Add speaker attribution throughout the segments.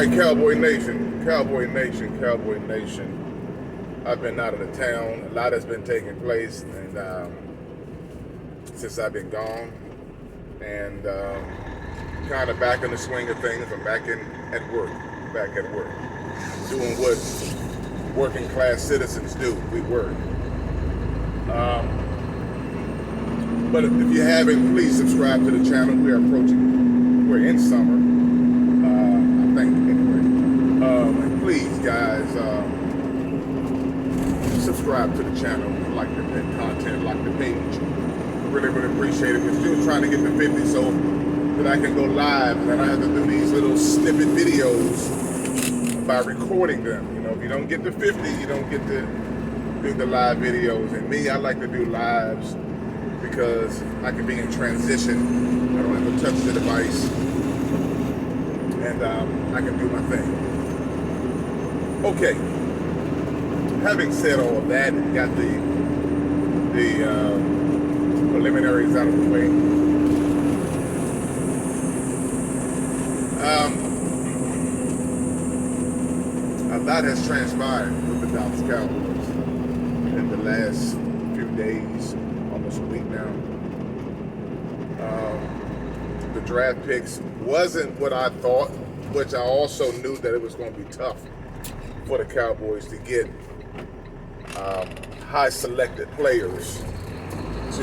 Speaker 1: right, Cowboy Nation, Cowboy Nation, Cowboy Nation. I've been out of the town. A lot has been taking place, and since I've been gone, and kind of back in the swing of things. I'm back at work, doing what working class citizens do. We work. But if you haven't, please subscribe to the channel. We're in summer. I think anyway. And please, guys, subscribe to the channel, like the content, like the page. Really appreciate it. We're still trying to get to 50 so that I can go live and I have to do these little snippet videos by recording them. You know, if you don't get to 50, you don't get to do the live videos. And me, I like to do lives because I can be in transition. I don't have to touch the device, and I can do my thing. Okay. Having said all of that, got the preliminaries out of the way. A lot has transpired with the Dallas Cowboys in the last few days, almost a week now. The draft picks wasn't what I thought, which I also knew that it was going to be tough for the Cowboys to get high selected players to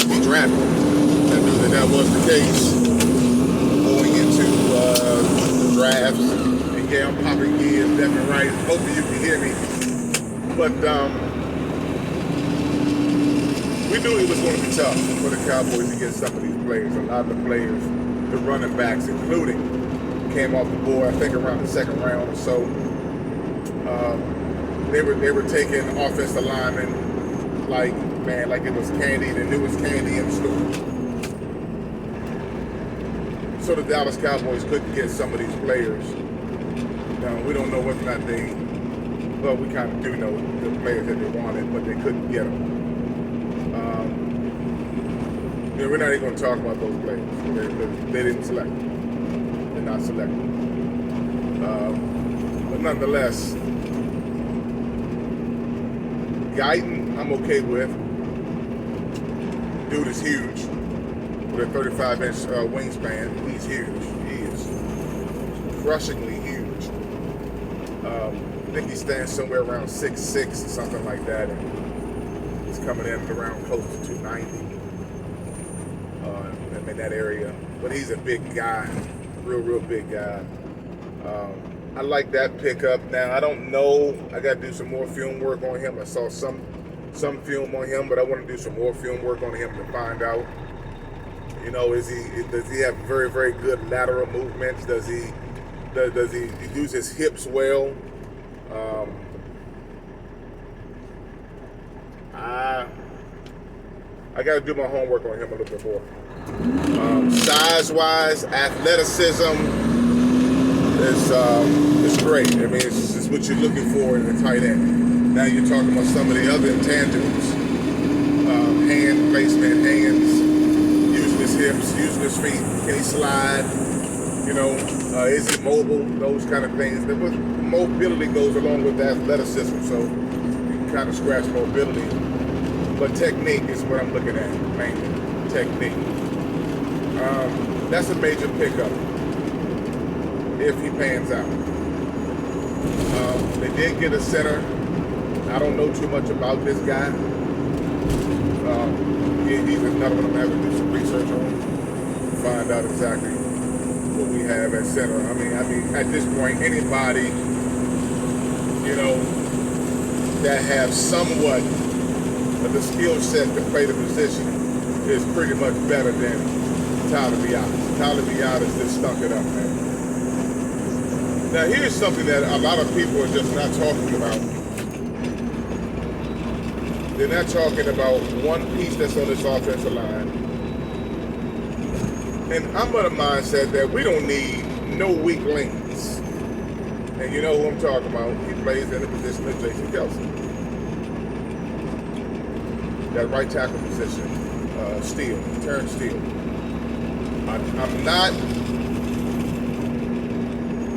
Speaker 1: be drafted. I knew that was the case going into the drafts. And yeah, I'm popping gears left and right. Hopefully you can hear me. But we knew it was going to be tough for the Cowboys to get some of these players. A lot of the players, the running backs including, came off the board, I think around the second round or so. They were taking offensive linemen like it was candy, the newest candy in the store. So the Dallas Cowboys couldn't get some of these players. Now, we don't know whether or not well, we kind of do know the players that they wanted, but they couldn't get them. We're not even going to talk about those players. They didn't select them. They're not selected. But nonetheless, Guyton, I'm okay with. Dude is huge. With a 35-inch wingspan, he's huge. He is crushingly huge. I think he stands somewhere around 6'6", or something like that. And he's coming in around close to 290 in that area. But he's a big guy, real big guy. I like that pickup. Now, I don't know. I got to do some more film work on him. I saw some film on him, but I want to do some more film work on him to find out. You know, does he have very good lateral movements? Does he use his hips well? I got to do my homework on him a little bit more. Size-wise, athleticism is great. I mean, it's what you're looking for in a tight end. Now you're talking about some of the other intangibles. Hand placement, hands, using his hips, using his feet. Can he slide? You know, is he mobile? Those kind of things. The mobility goes along with the athleticism, so you can kind of scratch mobility. But technique is what I'm looking at, mainly. Technique. That's a major pickup if he pans out. They did get a center. I don't know too much about this guy. He's another one I'm having to do some research on, find out exactly what we have at center. I mean, at this point, anybody, you know, that have somewhat of the skill set to play the position is pretty much better than Tyler Biadasz. Tyler Biadasz just stunk it up, man. Now, here's something that a lot of people are just not talking about. They're not talking about one piece that's on this offensive line. And I'm of the mindset that we don't need no weak links. And you know who I'm talking about. He plays in the position of Jason Kelce. That right tackle position, Terrence Steele. I'm not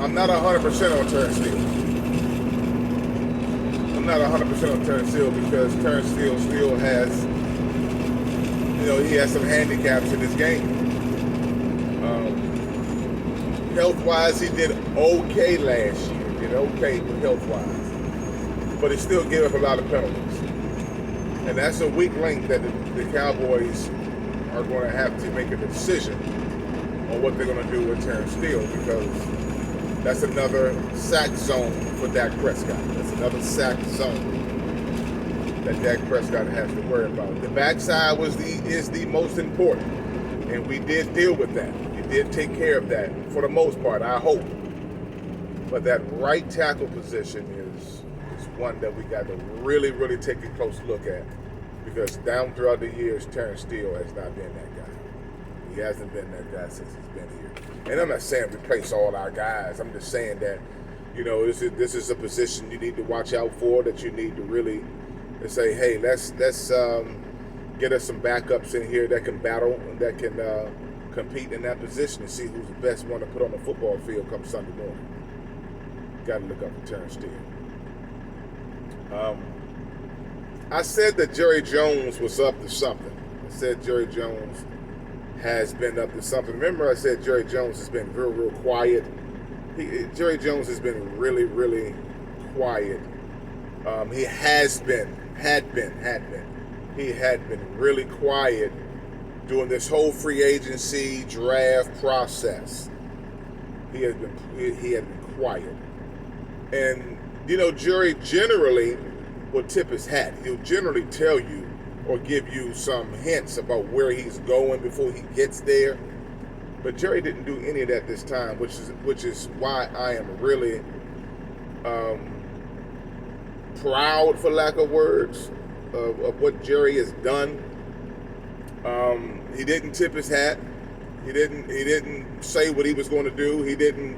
Speaker 1: I'm not 100% on Terrence Steele. I'm not 100% on Terrence Steele because Terrence Steele still has, he has some handicaps in his game. Health-wise, he did okay last year. Did okay with health-wise, but he still gave up a lot of penalties, and that's a weak link that the Cowboys are going to have to make a decision on what they're going to do with Terrence Steele, because that's another sack zone for Dak Prescott. That's another sack zone that Dak Prescott has to worry about. The backside is the most important, and we did deal with that. We did take care of that for the most part, I hope. But that right tackle position is one that we got to really, really take a close look at, because down throughout the years, Terrence Steele has not been that guy. He hasn't been that guy since he's been here. And I'm not saying replace all our guys. I'm just saying that, this is a position you need to watch out for, that you need to really say, hey, let's get us some backups in here that can battle and that can compete in that position and see who's the best one to put on the football field come Sunday morning. Got to look up for Terrence Steele. I said that Jerry Jones was up to something. I said Jerry Jones has been up to something. Remember, I said Jerry Jones has been real, real quiet. Jerry Jones has been really, really quiet. He had been really quiet during this whole free agency draft process. He had been quiet. And, Jerry generally will tip his hat. He'll generally tell you or give you some hints about where he's going before he gets there. But Jerry didn't do any of that this time, which is why I am really proud, for lack of words, of what Jerry has done. He didn't tip his hat. He didn't say what he was going to do. He didn't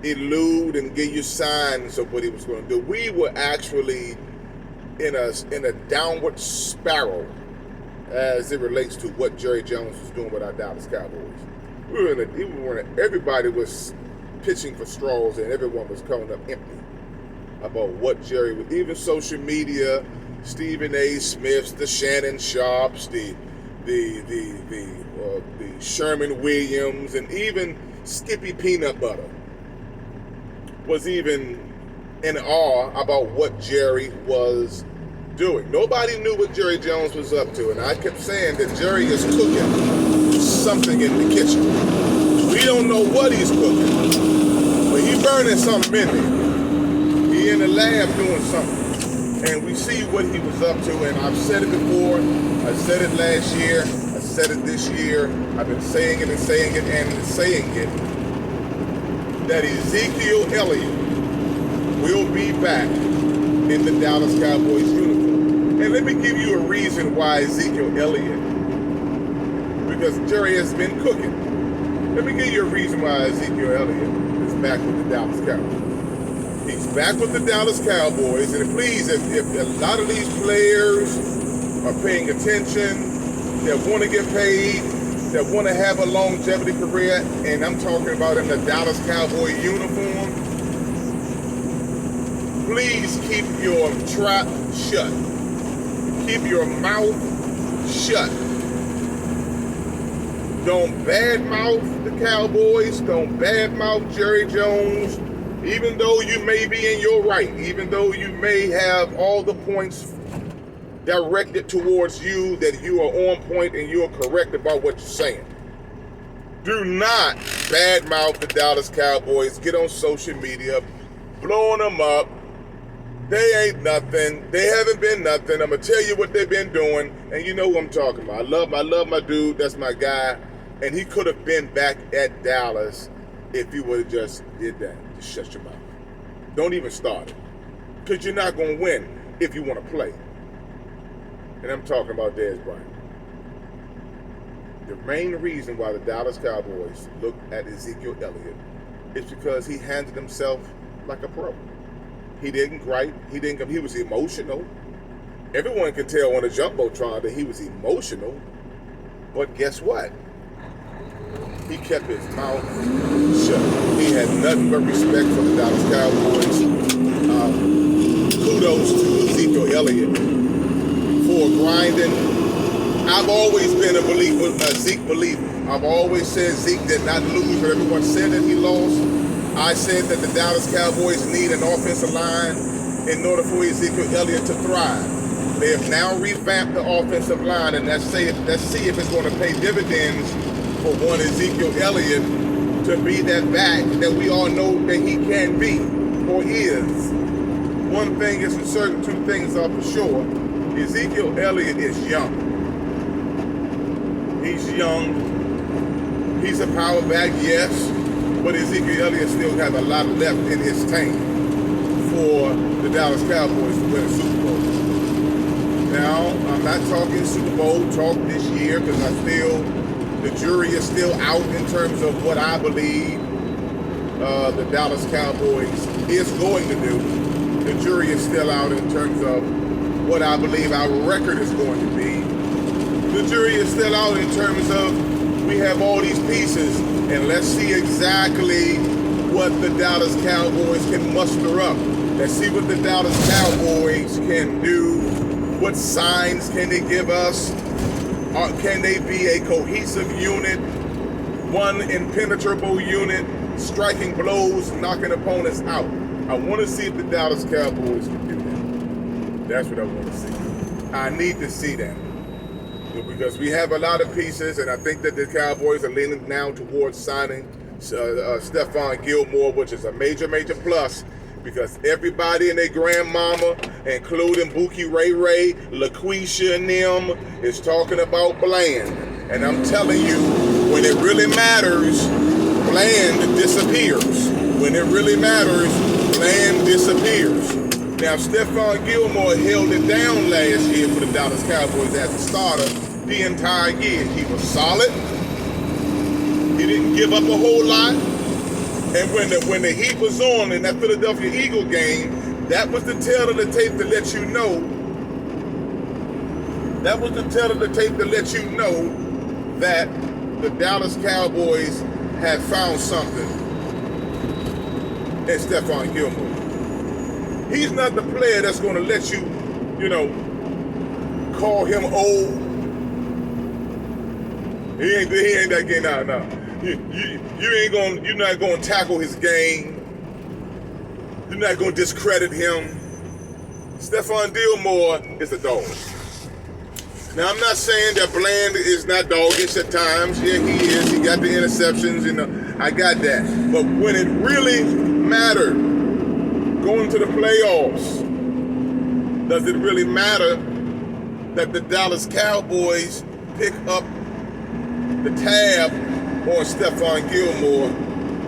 Speaker 1: elude and give you signs of what he was going to do. We were actually in a downward spiral as it relates to what Jerry Jones was doing with our Dallas Cowboys. Everybody was pitching for straws, and everyone was coming up empty about what Jerry was. Even social media, Stephen A. Smiths, the Shannon Sharps, the Sherman Williams, and even Skippy Peanut Butter was even in awe about what Jerry was doing. Nobody knew what Jerry Jones was up to, and I kept saying that Jerry is cooking something in the kitchen. We don't know what he's cooking, but he's burning something in there. He in the lab doing something, and we see what he was up to. And I've said it before. I said it last year. I said it this year. I've been saying it and saying it and saying it, that Ezekiel Elliott will be back in the Dallas Cowboys uniform. And let me give you a reason why Ezekiel Elliott, because Jerry has been cooking. Let me give you a reason why Ezekiel Elliott is back with the Dallas Cowboys. He's back with the Dallas Cowboys, and please, if a lot of these players are paying attention, that want to get paid, that want to have a longevity career, and I'm talking about in the Dallas Cowboy uniform, please keep your trap shut. Keep your mouth shut. Don't badmouth the Cowboys. Don't badmouth Jerry Jones. Even though you may be in your right, even though you may have all the points directed towards you, that you are on point and you are correct about what you're saying. Do not badmouth the Dallas Cowboys. Get on social media, blowing them up. They ain't nothing. They haven't been nothing. I'm going to tell you what they've been doing, and you know what I'm talking about. I love my dude. That's my guy. And he could have been back at Dallas if he would have just did that. Just shut your mouth. Don't even start it. Because you're not going to win if you want to play. And I'm talking about Dez Bryant. The main reason why the Dallas Cowboys look at Ezekiel Elliott is because he handled himself like a pro. He didn't gripe. He was emotional. Everyone can tell on the Jumbotron that he was emotional. But guess what? He kept his mouth shut. He had nothing but respect for the Dallas Cowboys. Kudos to Ezekiel Elliott for grinding. I've always been a Zeke believer. I've always said Zeke did not lose, but everyone said that he lost. I said that the Dallas Cowboys need an offensive line in order for Ezekiel Elliott to thrive. They have now revamped the offensive line, and let's see if it's going to pay dividends for one Ezekiel Elliott to be that back that we all know that he can be or is. One thing is for certain, two things are for sure. Ezekiel Elliott is young. He's young. He's a power back, yes, but Ezekiel Elliott still has a lot left in his tank for the Dallas Cowboys to win a Super Bowl. Now, I'm not talking Super Bowl talk this year because I feel the jury is still out in terms of what I believe the Dallas Cowboys is going to do. The jury is still out in terms of what I believe our record is going to be. The jury is still out in terms of we have all these pieces, and let's see exactly what the Dallas Cowboys can muster up. Let's see what the Dallas Cowboys can do. What signs can they give us? Can they be a cohesive unit, one impenetrable unit, striking blows, knocking opponents out? I want to see if the Dallas Cowboys can do that. That's what I want to see. I need to see that. Because we have a lot of pieces, and I think that the Cowboys are leaning now towards signing Stephon Gilmore, which is a major, major plus. Because everybody and their grandmama, including Buki Ray Ray, LaQuisha and them, is talking about Bland. And I'm telling you, when it really matters, Bland disappears. When it really matters, Bland disappears. Now, Stephon Gilmore held it down last year for the Dallas Cowboys as a starter the entire year. He was solid. He didn't give up a whole lot. And when the heat was on in that Philadelphia Eagle game, that was the tail of the tape to let you know. That was the tail of the tape to let you know that the Dallas Cowboys had found something in Stephon Gilmore. He's not the player that's going to let you, call him old. He ain't that game now. No. You're not gonna tackle his game. You're not gonna discredit him. Stephon Gilmore is a dog. Now I'm not saying that Bland is not doggish at times. Yeah, he is. He got the interceptions, I got that. But when it really mattered, going to the playoffs, does it really matter that the Dallas Cowboys pick up the tab on Stephon Gilmore,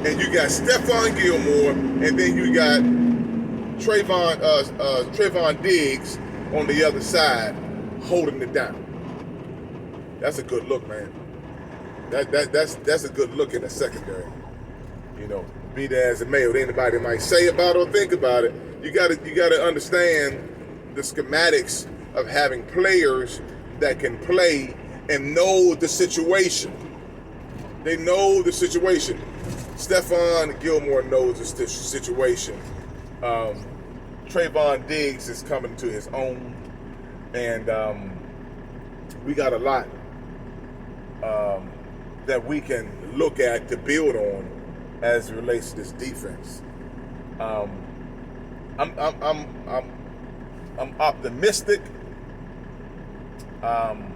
Speaker 1: and you got Stephon Gilmore, and then you got Trayvon Diggs on the other side holding it down? That's a good look, man. That's a good look in the secondary. Be there as it may, what anybody might say about it or think about it. You gotta understand the schematics of having players that can play and know the situation. They know the situation. Stephon Gilmore knows the situation. Trayvon Diggs is coming to his own, and we got a lot that we can look at to build on as it relates to this defense. I'm optimistic. I'm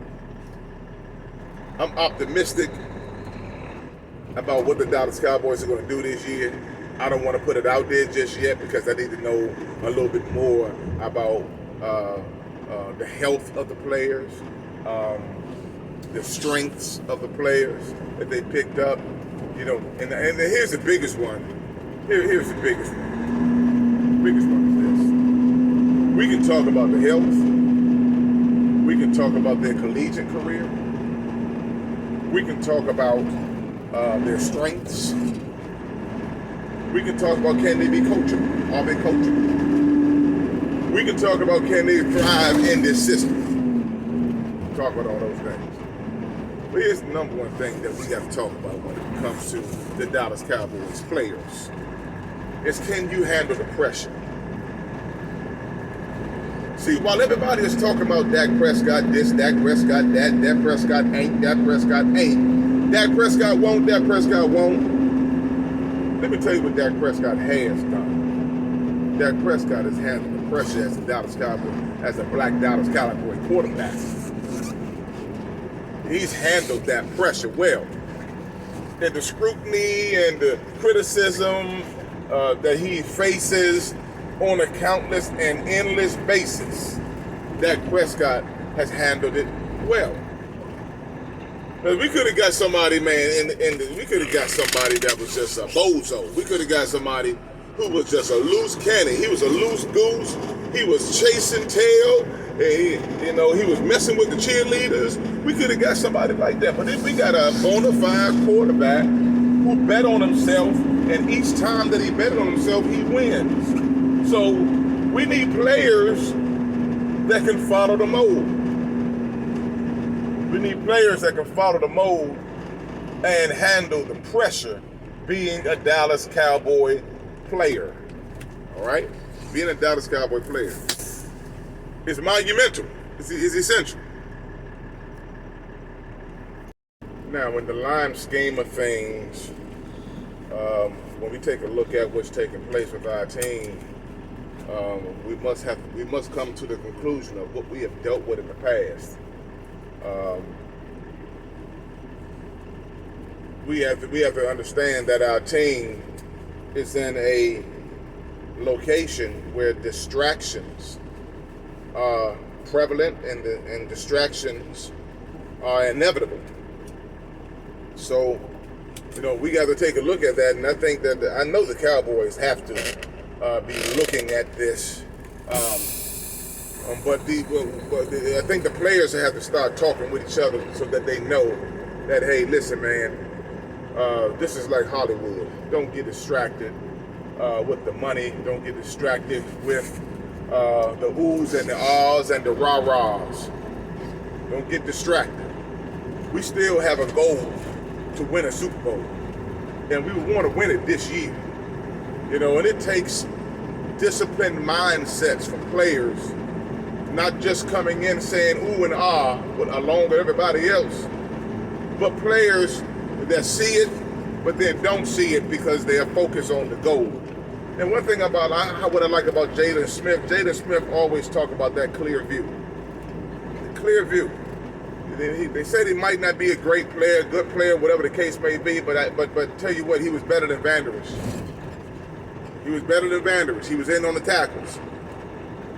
Speaker 1: optimistic about what the Dallas Cowboys are going to do this year. I don't want to put it out there just yet because I need to know a little bit more about the health of the players, the strengths of the players that they picked up. And here's the biggest one. Here's the biggest one. The biggest one is this. We can talk about the health. We can talk about their collegiate career. We can talk about their strengths. We can talk about can they be coachable? Are they coachable? We can talk about can they thrive in this system? Talk about all those things. But here's the number one thing that we got to talk about when it comes to the Dallas Cowboys players. Is can you handle the pressure? See, while everybody is talking about Dak Prescott this, Dak Prescott that, Dak Prescott ain't, Dak Prescott ain't, Dak Prescott won't, Dak Prescott won't. Let me tell you what Dak Prescott has done. Dak Prescott has handled the pressure as a Dallas Cowboy, as a black Dallas Cowboy quarterback. He's handled that pressure well. And the scrutiny and the criticism that he faces on a countless and endless basis, Dak Prescott has handled it well. We could have got somebody, man, we could have got somebody that was just a bozo. We could have got somebody who was just a loose cannon. He was a loose goose. He was chasing tail. He was messing with the cheerleaders. We could have got somebody like that. But then we got a bona fide quarterback who bet on himself, and each time that he betted on himself, he wins. So we need players that can follow the mold. We need players that can follow the mold and handle the pressure being a Dallas Cowboy player. All right? Being a Dallas Cowboy player is monumental. It's essential. Now, in the line scheme of things, when we take a look at what's taking place with our team, we must come to the conclusion of what we have dealt with in the past. We have to understand that our team is in a location where distractions are prevalent and distractions are inevitable. So, we got to take a look at that, and I think that I know the Cowboys have to be looking at this, but I think the players have to start talking with each other so that they know that, hey, listen, man, this is like Hollywood. Don't get distracted with the money. Don't get distracted with the oohs and the ahs and the rah-rahs. Don't get distracted. We still have a goal to win a Super Bowl, and we want to win it this year. And it takes disciplined mindsets from players, not just coming in saying ooh and ah along with everybody else, but players that see it, but then don't see it because they are focused on the goal. And one thing about what I like about Jaden Smith always talk about that clear view. The clear view. They said he might not be a great player, good player, whatever the case may be, but tell you what, he was better than Vanderich. He was better than Vanderich. He was in on the tackles.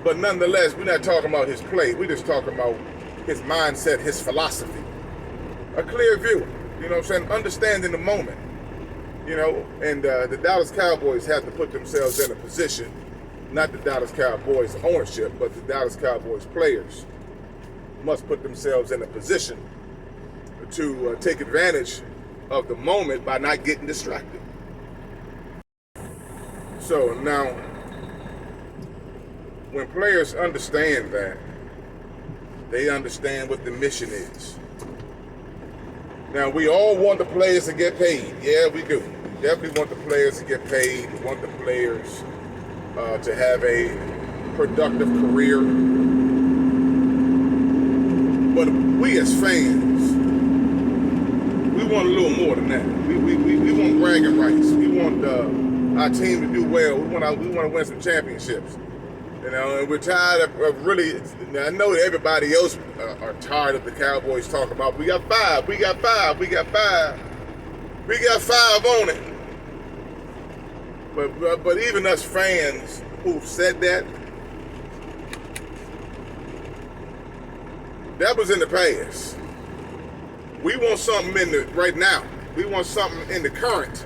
Speaker 1: But nonetheless, we're not talking about his play. We're just talking about his mindset, his philosophy. A clear view, you know what I'm saying? Understanding the moment, and the Dallas Cowboys have to put themselves in a position, not the Dallas Cowboys ownership, but the Dallas Cowboys players must put themselves in a position to take advantage of the moment by not getting distracted. So now, when players understand that, they understand what the mission is. Now, we all want the players to get paid. Yeah, we do. We definitely want the players to get paid. We want the players to have a productive career. But we as fans, we want a little more than that. We want bragging rights. We want our team to do well. We want to win some championships. And we're tired of really. I know that everybody else are tired of the Cowboys talking about we got five on it. But even us fans who've said that was in the past. We want something in the right now. We want something in the current.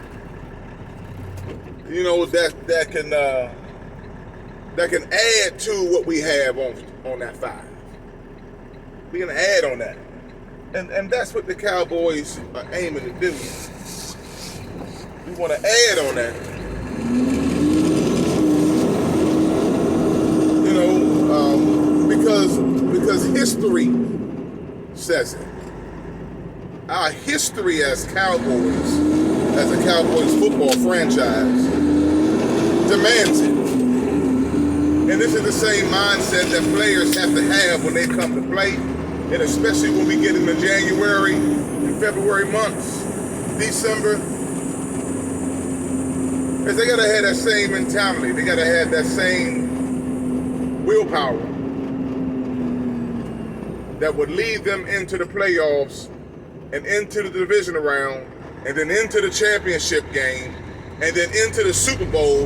Speaker 1: That can add to what we have on that 5. We're gonna add on that, and that's what the Cowboys are aiming to do. We want to add on that. Because history says it. our history as Cowboys, as a Cowboys football franchise, demands it. And this is the same mindset that players have to have when they come to play, and especially when we get into January and February months, December, is they gotta have that same mentality. They gotta have that same willpower that would lead them into the playoffs and into the divisional round and then into the championship game and then into the Super Bowl,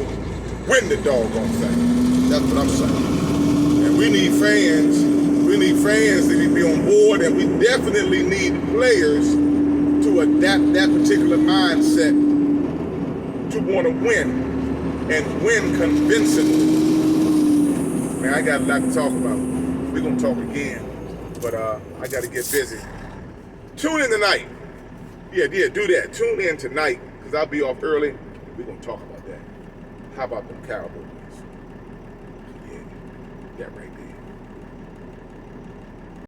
Speaker 1: win the doggone thing. That's what I'm saying. And we need fans. We need fans to be on board, and we definitely need players to adapt that particular mindset to want to win and win convincingly. Man, I got a lot to talk about. We're going to talk again, but I got to get busy. Tune in tonight. Yeah, do that. Tune in tonight, because I'll be off early. We're going to talk about that. How about them Cowboys? Yeah, that right there.